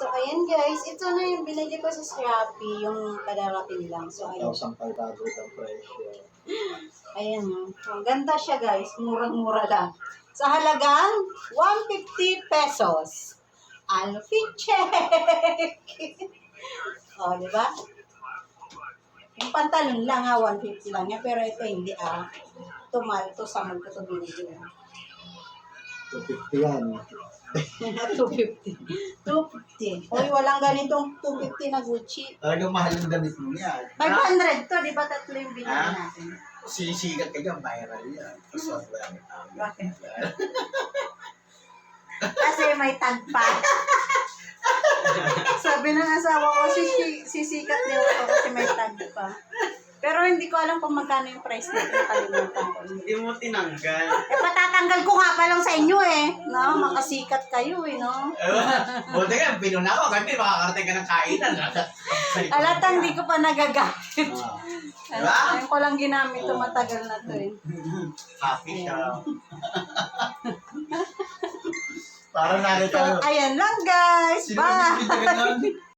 So, ayan guys. Ito na yung binili ko sa Shopee. Yung kadarating lang. So, ayan. 1,500 ang presyo. Ayan. Ang ganda siya guys. Murang-mura lang. Sa halagang 150 pesos. Alfie check! O, di ba? Yung pantalon lang 150 lang yan. Pero ito hindi Tumal to sa ko ito binili. 250 yan. 250. 250. Hoy, walang ganitong 250 na Gucci. Talagang mahal yung damit mo yan. 500 to, di ba tatlo yung binili natin? Sisigat ka dyan, viral yan. Bakit? Kasi may tagpa. Sabi ng asawa ko, sisikat din ako kasi may tagpa. Pero hindi ko alam kung magkano yung price nito. Nakalimutan ko. Hindi mo tinanggal. Patatanggal ko nga pa lang sa inyo no? Makasikat kayo no? Buti ka, pinuna ko. Kasi makakarating ka ng kainan. Alatang hindi ko pa nagagamit. Diba? Ayun ko lang ginamit ito. Matagal na to Happy siya. Parang nakita So, ayan lang guys. Bye! Sino